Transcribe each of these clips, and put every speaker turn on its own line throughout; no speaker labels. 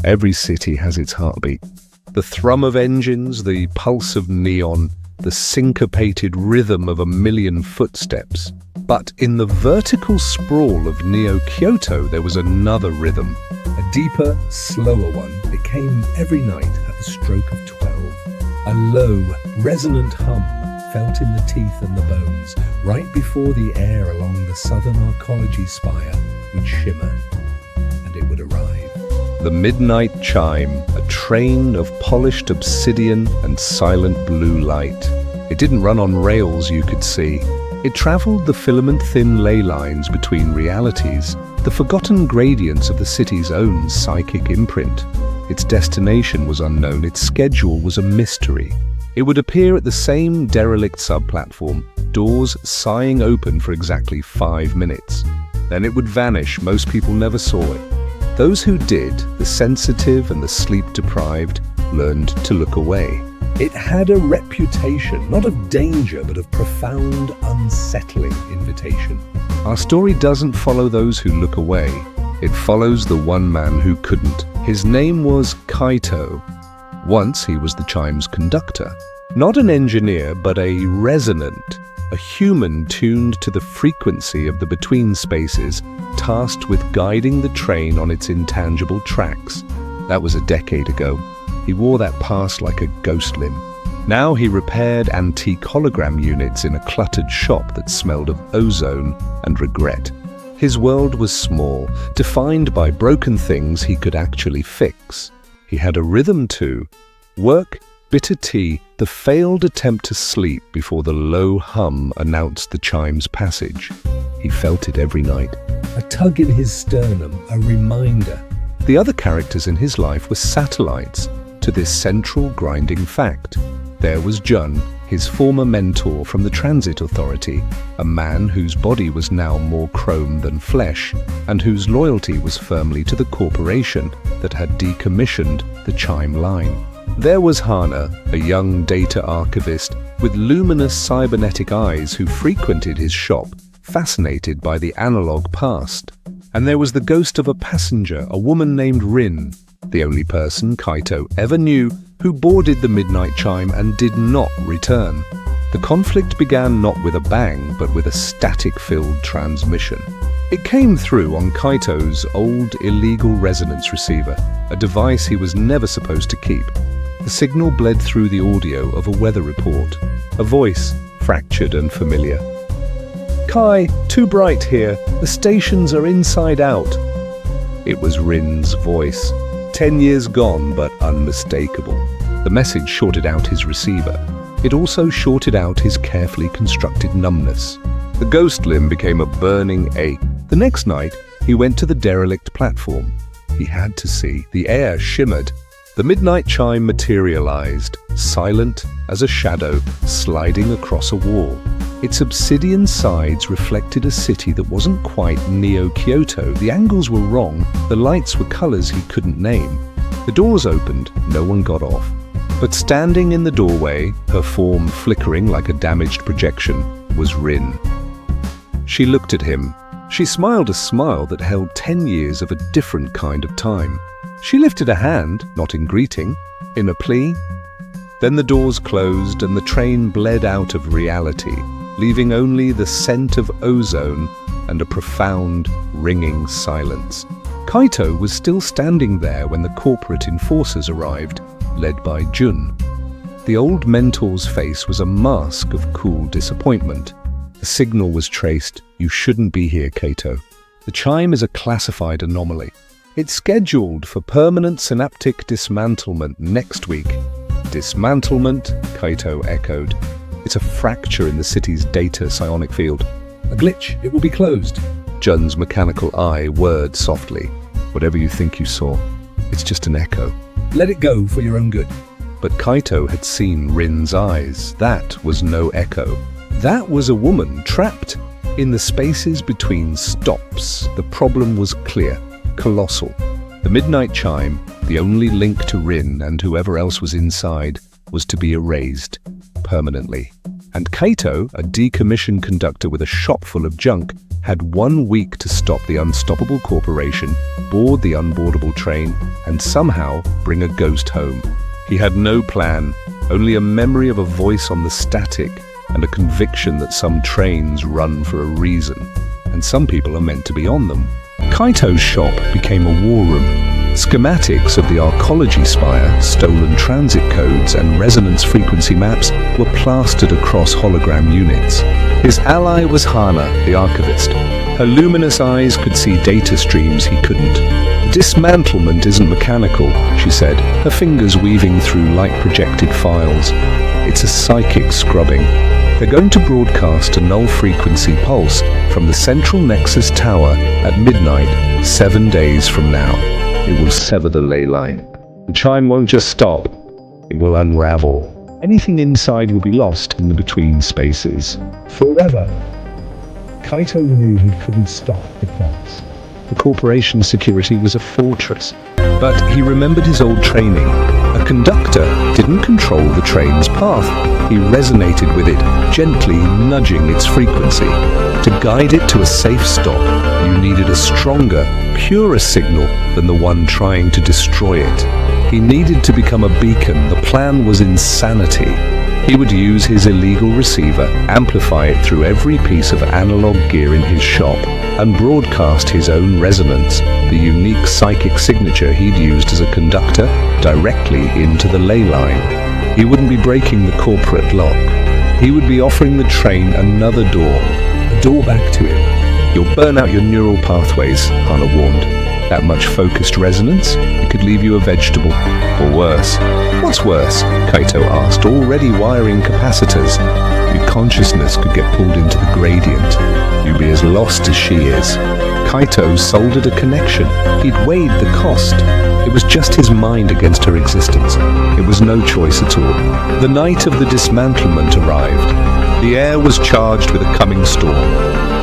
Every city has its heartbeat. The thrum of engines, the pulse of neon, the syncopated rhythm of a million footsteps. But in the vertical sprawl of Neo-Kyoto, there was another rhythm. A deeper, slower one. It came every night at the stroke of 12. A low, resonant hum felt in the teeth and the bones, right before the air along the southern arcology spire would shimmer, and it would arrive. The Midnight Chime, a train of polished obsidian and silent blue light. It didn't run on rails, you could see. It traveled the filament-thin ley lines between realities, the forgotten gradients of the city's own psychic imprint. Its destination was unknown, its schedule was a mystery. It would appear at the same derelict subplatform, doors sighing open for exactly 5 minutes. Then it would vanish, most people never saw it. Those who did, the sensitive and the sleep-deprived, learned to look away. It had a reputation, not of danger, but of profound, unsettling invitation. Our story doesn't follow those who look away. It follows the one man who couldn't. His name was Kaito. Once he was the chime's conductor. Not an engineer, but a resonant, a human tuned to the frequency of the between spaces, tasked with guiding the train on its intangible tracks. That was a decade ago. He wore that past like a ghost limb. Now he repaired antique hologram units in a cluttered shop that smelled of ozone and regret. His world was small, defined by broken things he could actually fix. He had a rhythm too. Work, bitter tea, the failed attempt to sleep before the low hum announced the chime's passage. He felt it every night. A tug in his sternum, a reminder. The other characters in his life were satellites to this central grinding fact. There was Jun, his former mentor from the Transit Authority, a man whose body was now more chrome than flesh, and whose loyalty was firmly to the corporation that had decommissioned the chime line. There was Hana, a young data-archivist with luminous cybernetic eyes who frequented his shop, fascinated by the analog past. And there was the ghost of a passenger, a woman named Rin, the only person Kaito ever knew who boarded the Midnight Chime and did not return. The conflict began not with a bang, but with a static-filled transmission. It came through on Kaito's old illegal resonance receiver, a device he was never supposed to keep. The signal bled through the audio of a weather report, a voice fractured and familiar. "Kai, too bright here. The stations are inside out." It was Rin's voice. 10 years gone, but unmistakable. The message shorted out his receiver. It also shorted out his carefully constructed numbness. The ghost limb became a burning ache. The next night, he went to the derelict platform. He had to see. The air shimmered. The Midnight Chime materialized, silent as a shadow sliding across a wall. Its obsidian sides reflected a city that wasn't quite Neo-Kyoto. The angles were wrong, the lights were colors he couldn't name. The doors opened, no one got off. But standing in the doorway, her form flickering like a damaged projection, was Rin. She looked at him. She smiled a smile that held 10 years of a different kind of time. She lifted a hand, not in greeting, in a plea. Then the doors closed and the train bled out of reality, leaving only the scent of ozone and a profound, ringing silence. Kaito was still standing there when the corporate enforcers arrived, led by Jun. The old mentor's face was a mask of cool disappointment. The signal was traced. "You shouldn't be here, Kaito. The chime is a classified anomaly. It's scheduled for permanent synaptic dismantlement next week." "Dismantlement?" Kaito echoed. "It's a fracture in the city's data psionic field." "A glitch. It will be closed." Jun's mechanical eye whirred softly. "Whatever you think you saw, it's just an echo. Let it go for your own good." But Kaito had seen Rin's eyes. That was no echo. That was a woman trapped in the spaces between stops. The problem was clear, colossal. The Midnight Chime, the only link to Rin and whoever else was inside, was to be erased permanently. And Kaito, a decommissioned conductor with a shop full of junk, had 1 week to stop the unstoppable corporation, board the unboardable train, and somehow bring a ghost home. He had no plan, only a memory of a voice on the static and a conviction that some trains run for a reason, and some people are meant to be on them. Kaito's shop became a war room. Schematics of the arcology spire, stolen transit codes, and resonance frequency maps were plastered across hologram units. His ally was Hana, the archivist. Her luminous eyes could see data streams he couldn't. Dismantlement isn't mechanical, she said, her fingers weaving through light-projected files. It's a psychic scrubbing. They're going to broadcast a null-frequency pulse from the central Nexus Tower at midnight, 7 days from now. It will sever the ley line. The chime won't just stop, it will unravel. Anything inside will be lost in the between spaces. Forever. Kaito knew he couldn't stop the pulse. The corporation's security was a fortress. But he remembered his old training. A conductor didn't control the train's path. He resonated with it, gently nudging its frequency. To guide it to a safe stop, you needed a stronger, purer signal than the one trying to destroy it. He needed to become a beacon. The plan was insanity. He would use his illegal receiver, amplify it through every piece of analog gear in his shop, and broadcast his own resonance, the unique psychic signature he'd used as a conductor, directly into the ley line. He wouldn't be breaking the corporate lock. He would be offering the train another door, a door back to him. You'll burn out your neural pathways, Hana warned. That much focused resonance, it could leave you a vegetable. Or worse. What's worse? Kaito asked, already wiring capacitors. Your consciousness could get pulled into the gradient. You'd be as lost as she is. Kaito soldered a connection. He'd weighed the cost. It was just his mind against her existence. It was no choice at all. The night of the dismantlement arrived. The air was charged with a coming storm.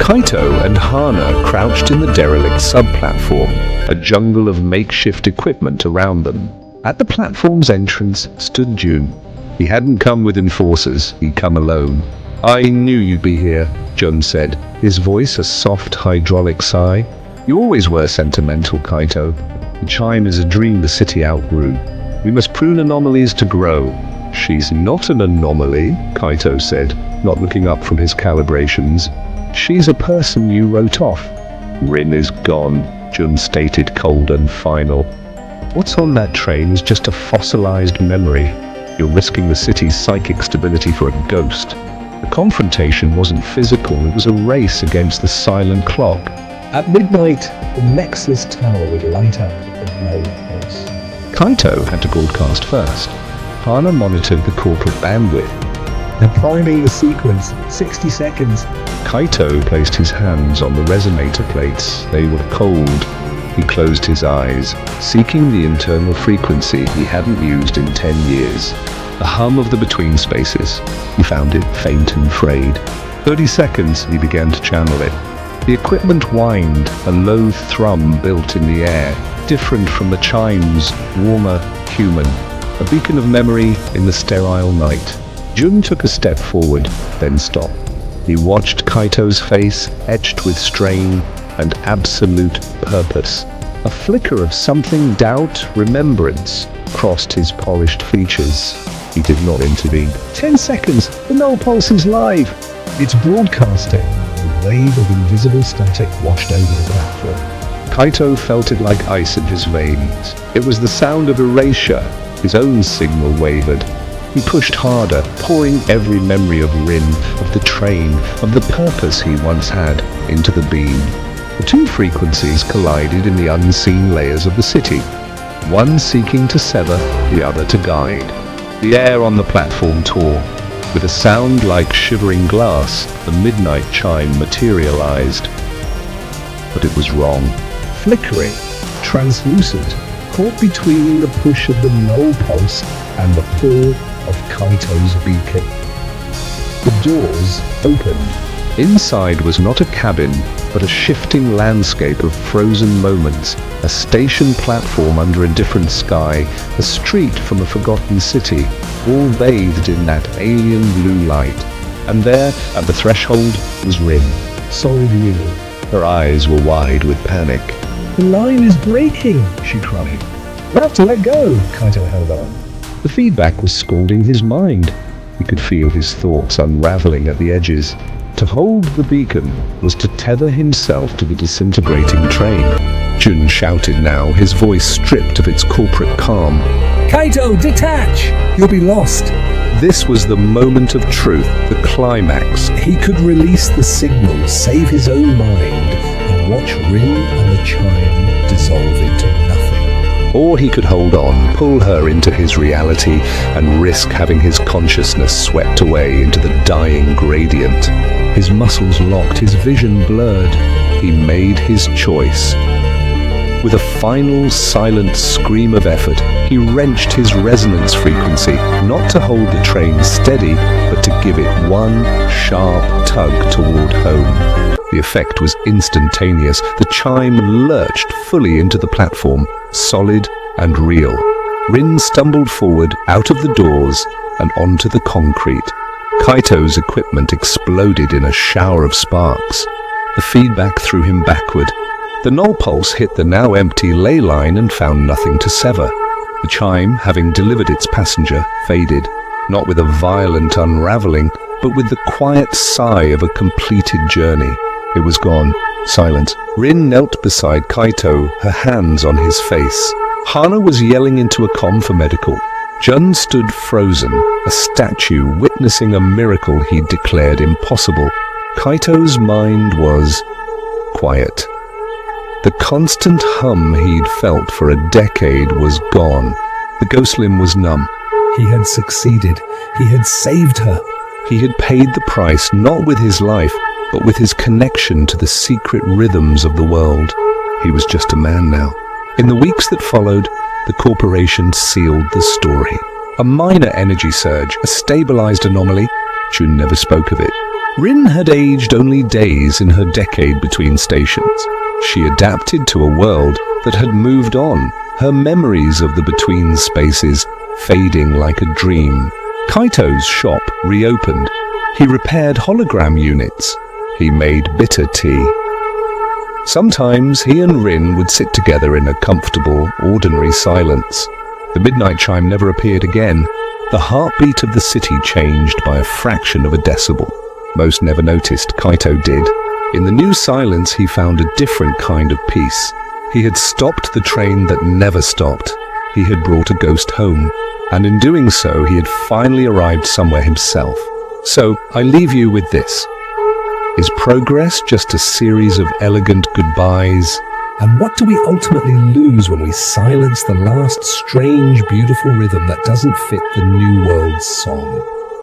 Kaito and Hana crouched in the derelict sub-platform, a jungle of makeshift equipment around them. At the platform's entrance stood Jun. He hadn't come with enforcers, he'd come alone. I knew you'd be here, Jun said, his voice a soft hydraulic sigh. You always were sentimental, Kaito. The chime is a dream the city outgrew. We must prune anomalies to grow. She's not an anomaly, Kaito said, not looking up from his calibrations. She's a person you wrote off. Rin is gone, Jun stated, cold and final. What's on that train is just a fossilized memory. You're risking the city's psychic stability for a ghost. The confrontation wasn't physical, it was a race against the silent clock. At midnight, the Nexus Tower would light up with no pulse. Kaito had to broadcast first. Hana monitored the corporate bandwidth. They're priming the sequence, 60 seconds. Kaito placed his hands on the resonator plates. They were cold. He closed his eyes, seeking the internal frequency he hadn't used in 10 years. The hum of the between spaces. He found it faint and frayed. 30 seconds, he began to channel it. The equipment whined, a low thrum built in the air, different from the chimes, warmer, human. A beacon of memory in the sterile night. Jun took a step forward, then stopped. He watched Kaito's face, etched with strain and absolute purpose. A flicker of something, doubt, remembrance, crossed his polished features. He did not intervene. 10 seconds! The null pulse is live! It's broadcasting. A wave of invisible static washed over the platform. Kaito felt it like ice in his veins. It was the sound of erasure. His own signal wavered. He pushed harder, pouring every memory of Rin, of the train, of the purpose he once had, into the beam. The two frequencies collided in the unseen layers of the city, one seeking to sever, the other to guide. The air on the platform tore. With a sound like shivering glass, the Midnight Chime materialized. But it was wrong. Flickering, translucent, caught between the push of the null pulse and the pull of Kaito's beacon. The doors opened. Inside was not a cabin, but a shifting landscape of frozen moments, a station platform under a different sky, a street from a forgotten city, all bathed in that alien blue light. And there, at the threshold, was Rin. Solid you. Her eyes were wide with panic.
The line is breaking, she cried. We have to let go, Kaito held on.
The feedback was scalding his mind. He could feel his thoughts unraveling at the edges. To hold the beacon was to tether himself to the disintegrating train. Jun shouted now, his voice stripped of its corporate calm.
Kaito, detach! You'll be lost.
This was the moment of truth, the climax.
He could release the signal, save his own mind, and watch Rin and the chime dissolve into nothing.
Or he could hold on, pull her into his reality, and risk having his consciousness swept away into the dying gradient. His muscles locked, his vision blurred. He made his choice. With a final, silent scream of effort, he wrenched his resonance frequency, not to hold the train steady, but to give it one sharp tug toward home. The effect was instantaneous. The chime lurched fully into the platform, solid and real. Rin stumbled forward, out of the doors, and onto the concrete. Kaito's equipment exploded in a shower of sparks. The feedback threw him backward. The null pulse hit the now empty ley line and found nothing to sever. The chime, having delivered its passenger, faded, not with a violent unraveling, but with the quiet sigh of a completed journey. It was gone. Silent. Rin knelt beside Kaito, her hands on his face. Hana was yelling into a comm for medical. Jun stood frozen, a statue witnessing a miracle he'd declared impossible. Kaito's mind was quiet. The constant hum he'd felt for a decade was gone. The ghost limb was numb.
He had succeeded. He had saved her.
He had paid the price not with his life, but with his connection to the secret rhythms of the world. He was just a man now. In the weeks that followed, the corporation sealed the story. A minor energy surge, a stabilized anomaly. Jun never spoke of it. Rin had aged only days in her decade between stations. She adapted to a world that had moved on, her memories of the between spaces fading like a dream. Kaito's shop reopened. He repaired hologram units. He made bitter tea. Sometimes he and Rin would sit together in a comfortable, ordinary silence. The Midnight Chime never appeared again. The heartbeat of the city changed by a fraction of a decibel. Most never noticed. Kaito did. In the new silence, he found a different kind of peace. He had stopped the train that never stopped. He had brought a ghost home. And in doing so, he had finally arrived somewhere himself. So, I leave you with this. Is progress just a series of elegant goodbyes?
And what do we ultimately lose when we silence the last strange, beautiful rhythm that doesn't fit the New World's song?